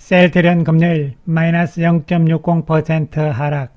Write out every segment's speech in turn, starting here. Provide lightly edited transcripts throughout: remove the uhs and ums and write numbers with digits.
셀트리온 금요일 마이너스 0.60% 하락,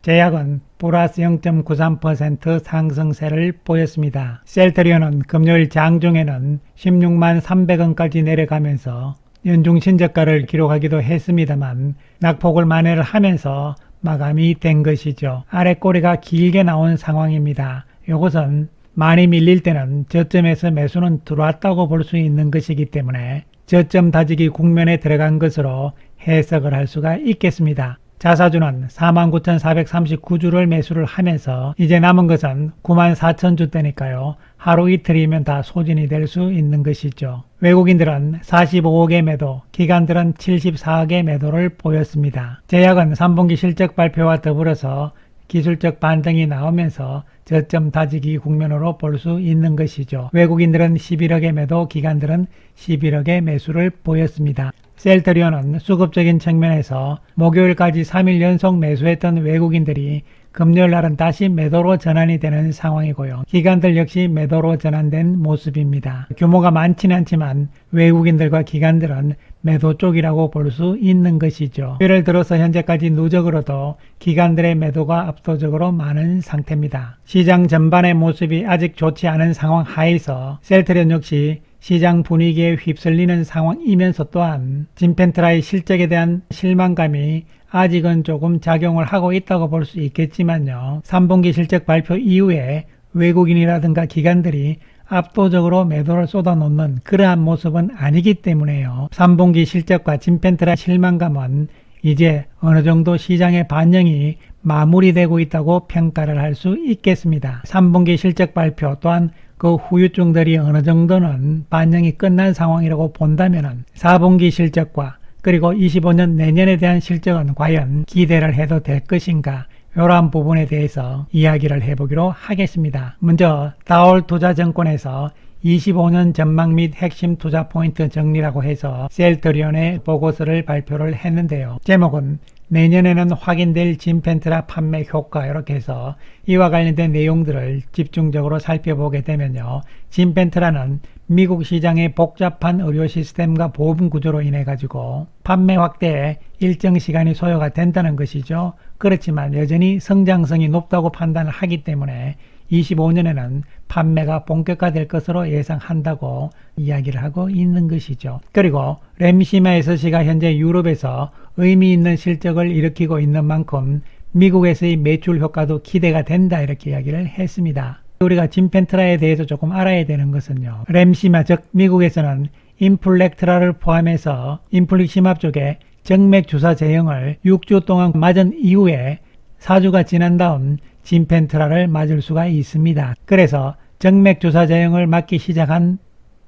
제약은 플러스 0.93% 상승세를 보였습니다. 셀트리온은 금요일 장중에는 16만 300원까지 내려가면서 연중 신저가를 기록하기도 했습니다만 낙폭을 만회를 하면서 마감이 된 것이죠. 아래 꼬리가 길게 나온 상황입니다. 이것은 많이 밀릴 때는 저점에서 매수는 들어왔다고 볼 수 있는 것이기 때문에 저점 다지기 국면에 들어간 것으로 해석을 할 수가 있겠습니다. 자사주는 49,439주를 매수를 하면서 이제 남은 것은 94,000주대니까요. 하루 이틀이면 다 소진이 될 수 있는 것이죠. 외국인들은 45억의 매도, 기관들은 74억의 매도를 보였습니다. 제약은 3분기 실적 발표와 더불어서 기술적 반등이 나오면서 저점 다지기 국면으로 볼 수 있는 것이죠. 외국인들은 11억의 매도, 기관들은 11억의 매수를 보였습니다. 셀트리온은 수급적인 측면에서 목요일까지 3일 연속 매수했던 외국인들이 금요일 날은 다시 매도로 전환이 되는 상황이고요. 기관들 역시 매도로 전환된 모습입니다. 규모가 많지는 않지만 외국인들과 기관들은 매도 쪽이라고 볼 수 있는 것이죠. 예를 들어서 현재까지 누적으로도 기관들의 매도가 압도적으로 많은 상태입니다. 시장 전반의 모습이 아직 좋지 않은 상황 하에서 셀트리온 역시 시장 분위기에 휩쓸리는 상황이면서 또한 진펜트라의 실적에 대한 실망감이 아직은 조금 작용을 하고 있다고 볼 수 있겠지만요. 3분기 실적 발표 이후에 외국인이라든가 기관들이 압도적으로 매도를 쏟아놓는 그러한 모습은 아니기 때문에요. 3분기 실적과 진펜트라 실망감은 이제 어느 정도 시장의 반영이 마무리되고 있다고 평가를 할 수 있겠습니다. 3분기 실적 발표 또한 그 후유증들이 어느 정도는 반영이 끝난 상황이라고 본다면 4분기 실적과 그리고 25년 내년에 대한 실적은 과연 기대를 해도 될 것인가, 이러한 부분에 대해서 이야기를 해보기로 하겠습니다. 먼저 다올투자증권에서 25년 전망 및 핵심 투자 포인트 정리라고 해서 셀트리온의 보고서를 발표를 했는데요. 제목은 내년에는 확인될 진펜트라 판매 효과, 이렇게 해서 이와 관련된 내용들을 집중적으로 살펴보게 되면요. 진펜트라는 미국 시장의 복잡한 의료 시스템과 보험 구조로 인해 가지고 판매 확대에 일정 시간이 소요가 된다는 것이죠. 그렇지만 여전히 성장성이 높다고 판단을 하기 때문에 25년에는 판매가 본격화될 것으로 예상한다고 이야기를 하고 있는 것이죠. 그리고 램시마에서시가 현재 유럽에서 의미 있는 실적을 일으키고 있는 만큼 미국에서의 매출 효과도 기대가 된다, 이렇게 이야기를 했습니다. 우리가 진펜트라에 대해서 조금 알아야 되는 것은요. 램시마, 즉 미국에서는 인플렉트라를 포함해서 인플릭시맙 쪽에 정맥 주사 제형을 6주 동안 맞은 이후에 4주가 지난 다음 진펜트라를 맞을 수가 있습니다. 그래서 정맥 주사 제형을 맞기 시작한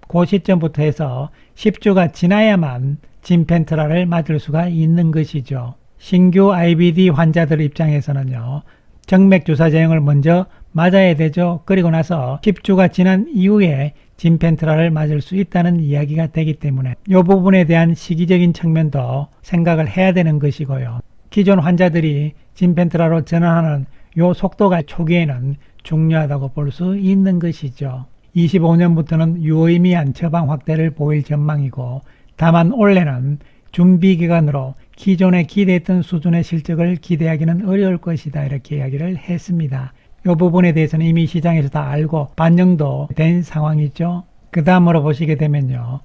그 시점부터 해서 10주가 지나야만 진펜트라를 맞을 수가 있는 것이죠. 신규 IBD 환자들 입장에서는요. 정맥 주사 제형을 먼저 맞아야 되죠. 그리고 나서 10주가 지난 이후에 진펜트라를 맞을 수 있다는 이야기가 되기 때문에 이 부분에 대한 시기적인 측면도 생각을 해야 되는 것이고요. 기존 환자들이 진펜트라로 전환하는 이 속도가 초기에는 중요하다고 볼 수 있는 것이죠. 25년부터는 유의미한 처방 확대를 보일 전망이고, 다만 올해는 준비기간으로 기존에 기대했던 수준의 실적을 기대하기는 어려울 것이다, 이렇게 이야기를 했습니다. 이 부분에 대해서는 이미 시장에서 다 알고 반영도 된 상황이죠. 그 다음으로 보시게 되면요.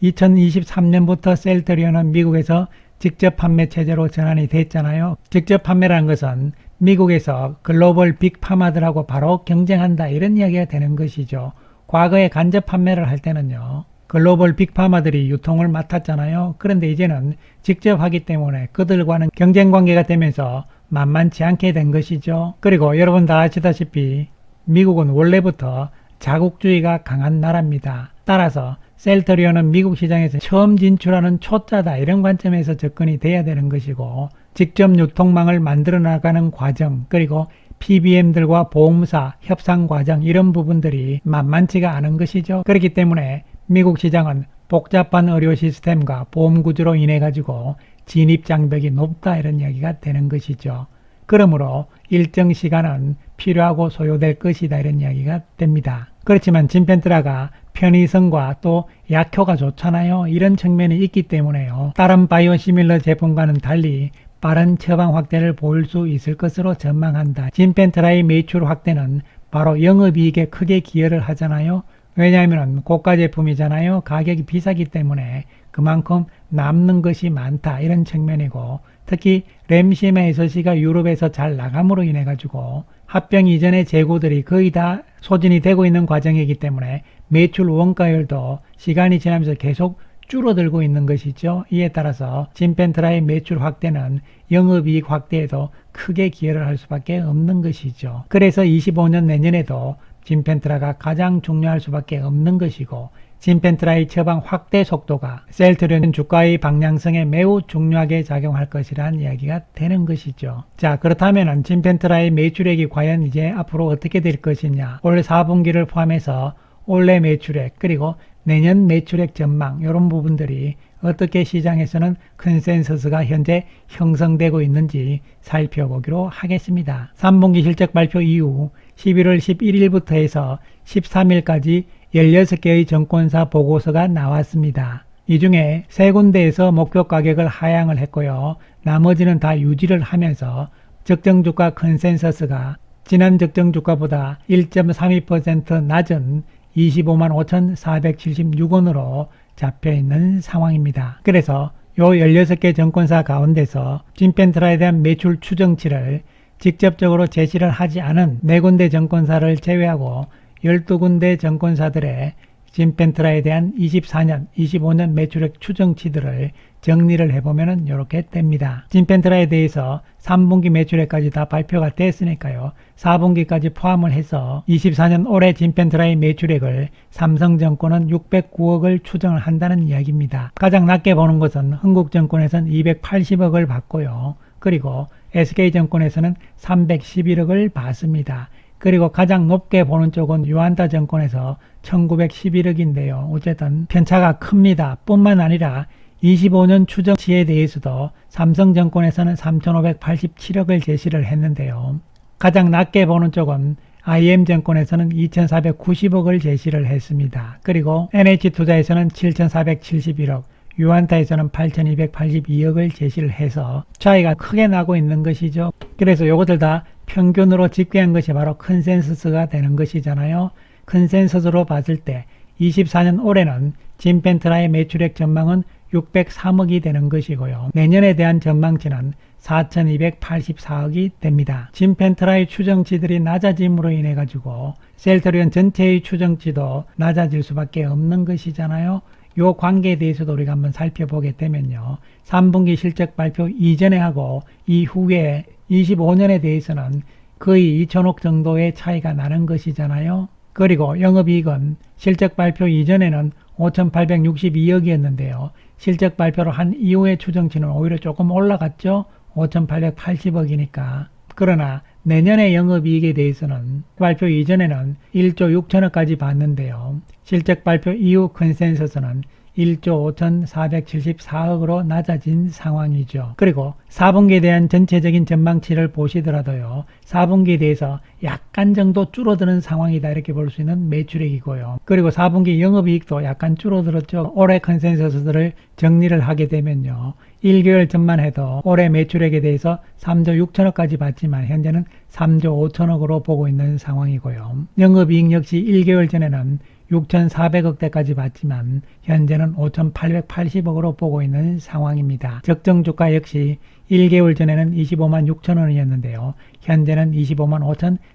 2023년부터 셀트리온은 미국에서 직접 판매 체제로 전환이 됐잖아요. 직접 판매라는 것은 미국에서 글로벌 빅파마들하고 바로 경쟁한다, 이런 이야기가 되는 것이죠. 과거에 간접 판매를 할 때는요. 글로벌 빅파마들이 유통을 맡았잖아요. 그런데 이제는 직접 하기 때문에 그들과는 경쟁 관계가 되면서 만만치 않게 된 것이죠. 그리고 여러분 다 아시다시피 미국은 원래부터 자국주의가 강한 나라입니다. 따라서 셀트리온은 미국 시장에서 처음 진출하는 초짜다, 이런 관점에서 접근이 돼야 되는 것이고, 직접 유통망을 만들어 나가는 과정, 그리고 PBM들과 보험사 협상 과정, 이런 부분들이 만만치가 않은 것이죠. 그렇기 때문에 미국 시장은 복잡한 의료 시스템과 보험 구조로 인해 가지고 진입 장벽이 높다, 이런 이야기가 되는 것이죠. 그러므로 일정 시간은 필요하고 소요될 것이다, 이런 이야기가 됩니다. 그렇지만 진펜트라가 편의성과 또 약효가 좋잖아요. 이런 측면이 있기 때문에요. 다른 바이오시밀러 제품과는 달리 빠른 처방 확대를 보일 수 있을 것으로 전망한다. 진펜트라의 매출 확대는 바로 영업이익에 크게 기여를 하잖아요. 왜냐하면 고가 제품이잖아요. 가격이 비싸기 때문에 그만큼 남는 것이 많다, 이런 측면이고, 특히 램시마 SC가 유럽에서 잘 나감으로 인해 가지고 합병 이전의 재고들이 거의 다 소진이 되고 있는 과정이기 때문에 매출 원가율도 시간이 지나면서 계속 줄어들고 있는 것이죠. 이에 따라서 진펜트라의 매출 확대는 영업이익 확대에도 크게 기여를 할 수밖에 없는 것이죠. 그래서 25년 내년에도 진펜트라가 가장 중요할 수밖에 없는 것이고, 진펜트라의 처방 확대 속도가 셀트리온 주가의 방향성에 매우 중요하게 작용할 것이라는 이야기가 되는 것이죠. 자, 그렇다면 진펜트라의 매출액이 과연 이제 앞으로 어떻게 될 것이냐, 올 4분기를 포함해서 올해 매출액 그리고 내년 매출액 전망, 이런 부분들이 어떻게 시장에서는 컨센서스가 현재 형성되고 있는지 살펴보기로 하겠습니다. 3분기 실적 발표 이후 11월 11일부터 해서 13일까지 16개의 증권사 보고서가 나왔습니다. 이 중에 3군데에서 목표 가격을 하향을 했고요. 나머지는 다 유지를 하면서 적정주가 컨센서스가 지난 적정주가보다 1.32% 낮은 255,476원으로 잡혀있는 상황입니다. 그래서 요 16개 증권사 가운데서 진펜트라에 대한 매출 추정치를 직접적으로 제시를 하지 않은 4군데 증권사를 제외하고 12군데 증권사들의 진펜트라에 대한 24년, 25년 매출액 추정치들을 정리를 해보면 이렇게 됩니다. 진펜트라에 대해서 3분기 매출액까지 다 발표가 됐으니까요. 4분기까지 포함을 해서 24년 올해 진펜트라의 매출액을 삼성증권은 609억을 추정을 한다는 이야기입니다. 가장 낮게 보는 것은 흥국증권에서는 280억을 받고요. 그리고 SK증권에서는 311억을 받습니다. 그리고 가장 높게 보는 쪽은 유한타증권에서 1911억인데요. 어쨌든 편차가 큽니다. 뿐만 아니라 25년 추정치에 대해서도 삼성증권에서는 3587억을 제시를 했는데요. 가장 낮게 보는 쪽은 IM증권에서는 2490억을 제시를 했습니다. 그리고 NH투자에서는 7471억, 유한타에서는 8282억을 제시를 해서 차이가 크게 나고 있는 것이죠. 그래서 이것들 다 평균으로 집계한 것이 바로 컨센서스가 되는 것이잖아요. 컨센서스로 봤을 때 24년 올해는 진펜트라의 매출액 전망은 603억이 되는 것이고요. 내년에 대한 전망치는 4284억이 됩니다. 진펜트라의 추정치들이 낮아짐으로 인해 가지고 셀트리온 전체의 추정치도 낮아질 수밖에 없는 것이잖아요. 요 관계에 대해서도 우리가 한번 살펴보게 되면요. 3분기 실적 발표 이전에 하고 이후에 25년에 대해서는 거의 2천억 정도의 차이가 나는 것이잖아요. 그리고 영업이익은 실적 발표 이전에는 5,862억이었는데요. 실적 발표를 한 이후의 추정치는 오히려 조금 올라갔죠. 5,880억이니까. 그러나 내년의 영업이익에 대해서는 발표 이전에는 1조 6천억까지 봤는데요. 실적 발표 이후 컨센서스는 1조 5,474억으로 낮아진 상황이죠. 그리고 4분기에 대한 전체적인 전망치를 보시더라도요. 4분기에 대해서 약간 정도 줄어드는 상황이다, 이렇게 볼 수 있는 매출액이고요. 그리고 4분기 영업이익도 약간 줄어들었죠. 올해 컨센서스들을 정리를 하게 되면요. 1개월 전만 해도 올해 매출액에 대해서 3조 6천억까지 봤지만 현재는 3조 5천억으로 보고 있는 상황이고요. 영업이익 역시 1개월 전에는 6,400억대까지 봤지만 현재는 5,880억으로 보고 있는 상황입니다. 적정주가 역시 1개월 전에는 25만 6천원이었는데요. 현재는 25만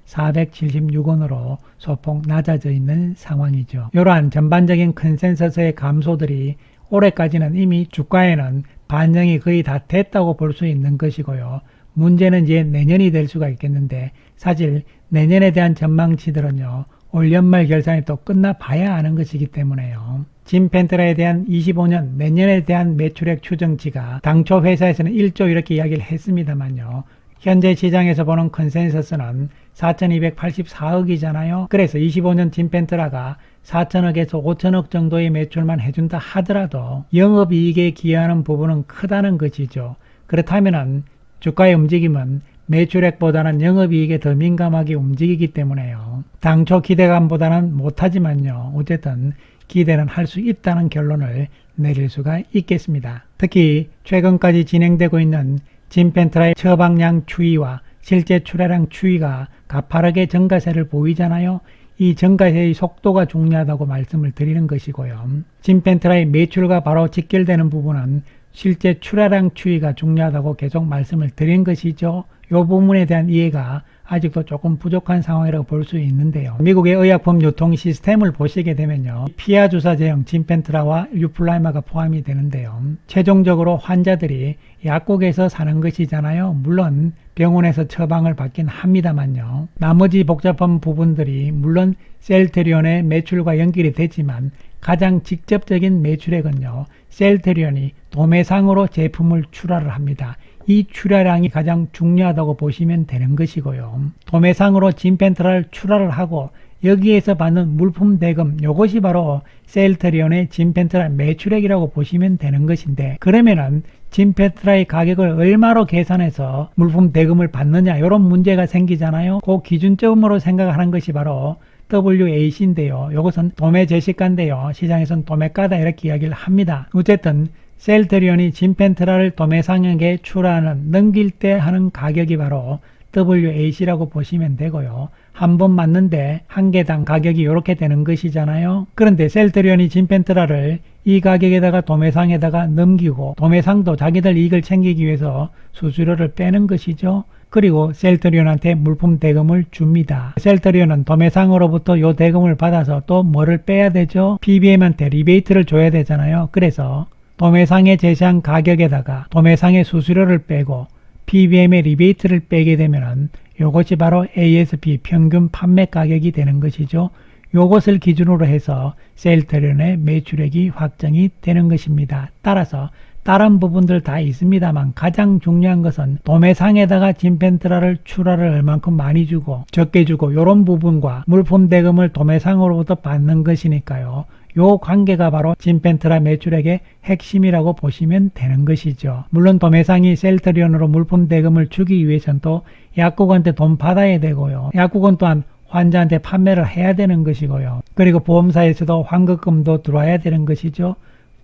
5,476원으로 소폭 낮아져 있는 상황이죠. 이러한 전반적인 컨센서스의 감소들이 올해까지는 이미 주가에는 반영이 거의 다 됐다고 볼 수 있는 것이고요. 문제는 이제 내년이 될 수가 있겠는데, 사실 내년에 대한 전망치들은요, 올 연말 결산이 또 끝나 봐야 아는 것이기 때문에요. 진펜트라에 대한 25년 내년에 대한 매출액 추정치가 당초 회사에서는 1조 이렇게 이야기를 했습니다만요. 현재 시장에서 보는 컨센서스는 4,284억이잖아요. 그래서 25년 진펜트라가 4천억에서 5천억 정도의 매출만 해준다 하더라도 영업이익에 기여하는 부분은 크다는 것이죠. 그렇다면 주가의 움직임은 매출액보다는 영업이익에 더 민감하게 움직이기 때문에요. 당초 기대감보다는 못하지만요. 어쨌든 기대는 할 수 있다는 결론을 내릴 수가 있겠습니다. 특히 최근까지 진행되고 있는 진펜트라의 처방량 추이와 실제 출하량 추이가 가파르게 증가세를 보이잖아요. 이 증가세의 속도가 중요하다고 말씀을 드리는 것이고요. 진펜트라의 매출과 바로 직결되는 부분은 실제 출하량 추이가 중요하다고 계속 말씀을 드린 것이죠. 이 부분에 대한 이해가 아직도 조금 부족한 상황이라고 볼 수 있는데요. 미국의 의약품 유통 시스템을 보시게 되면요. 피하 주사 제형 진펜트라와 유플라이마가 포함이 되는데요. 최종적으로 환자들이 약국에서 사는 것이잖아요. 물론 병원에서 처방을 받긴 합니다만요. 나머지 복잡한 부분들이 물론 셀트리온의 매출과 연결이 되지만 가장 직접적인 매출액은요. 셀트리온이 도매상으로 제품을 출하를 합니다. 이 출하량이 가장 중요하다고 보시면 되는 것이고요. 도매상으로 진펜트라를 출하를 하고 여기에서 받는 물품 대금, 이것이 바로 셀트리온의 진펜트라 매출액이라고 보시면 되는 것인데, 그러면은 진펜트라의 가격을 얼마로 계산해서 물품 대금을 받느냐, 이런 문제가 생기잖아요. 그 기준점으로 생각하는 것이 바로 WAC인데요. 이것은 도매 제시가인데요. 시장에서는 도매가다 이렇게 이야기를 합니다. 어쨌든 셀트리온이 진펜트라를 도매상에게 출하하는, 넘길 때 하는 가격이 바로 WAC라고 보시면 되고요. 한 번 맞는데 한 개당 가격이 이렇게 되는 것이잖아요. 그런데 셀트리온이 진펜트라를 이 가격에다가 도매상에다가 넘기고 도매상도 자기들 이익을 챙기기 위해서 수수료를 빼는 것이죠. 그리고 셀트리온한테 물품 대금을 줍니다. 셀트리온은 도매상으로부터 이 대금을 받아서 또 뭐를 빼야 되죠? PBM한테 리베이트를 줘야 되잖아요. 그래서 도매상에 제시한 가격에다가 도매상의 수수료를 빼고 PBM의 리베이트를 빼게 되면은 요것이 바로 ASP 평균 판매 가격이 되는 것이죠. 요것을 기준으로 해서 셀트리온의 매출액이 확정이 되는 것입니다. 따라서 다른 부분들 다 있습니다만 가장 중요한 것은 도매상에다가 진펜트라를 출하를 얼만큼 많이 주고 적게 주고 이런 부분과 물품 대금을 도매상으로부터 받는 것이니까요. 요 관계가 바로 진펜트라 매출액의 핵심이라고 보시면 되는 것이죠. 물론 도매상이 셀트리온으로 물품 대금을 주기 위해서는 또 약국한테 돈 받아야 되고요. 약국은 또한 환자한테 판매를 해야 되는 것이고요. 그리고 보험사에서도 환급금도 들어와야 되는 것이죠.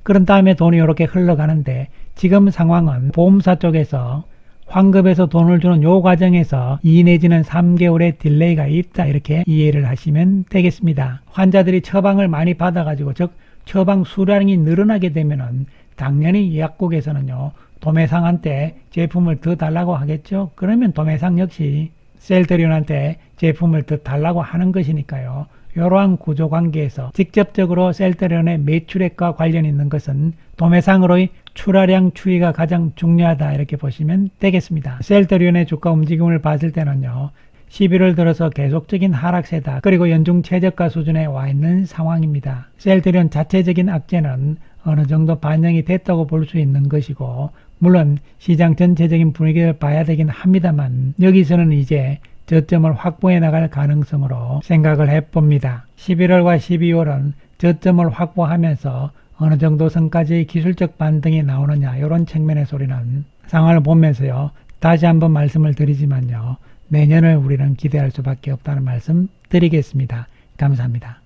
그런 다음에 돈이 이렇게 흘러가는데 지금 상황은 보험사 쪽에서 환급에서 돈을 주는 요 과정에서 2 내지는 3개월의 딜레이가 있다, 이렇게 이해를 하시면 되겠습니다. 환자들이 처방을 많이 받아가지고 즉 처방 수량이 늘어나게 되면은 당연히 약국에서는요 도매상한테 제품을 더 달라고 하겠죠. 그러면 도매상 역시 셀트리온한테 제품을 더 달라고 하는 것이니까요. 이러한 구조관계에서 직접적으로 셀트리온의 매출액과 관련 있는 것은 도매상으로의 출하량 추이가 가장 중요하다, 이렇게 보시면 되겠습니다. 셀트리온의 주가 움직임을 봤을 때는요 11월 들어서 계속적인 하락세다, 그리고 연중 최저가 수준에 와 있는 상황입니다. 셀트리온 자체적인 악재는 어느 정도 반영이 됐다고 볼 수 있는 것이고, 물론 시장 전체적인 분위기를 봐야 되긴 합니다만 여기서는 이제 저점을 확보해 나갈 가능성으로 생각을 해봅니다. 11월과 12월은 저점을 확보하면서 어느 정도 선까지 기술적 반등이 나오느냐, 이런 측면의 소리는 상황을 보면서요 다시 한번 말씀을 드리지만요 내년을 우리는 기대할 수밖에 없다는 말씀 드리겠습니다. 감사합니다.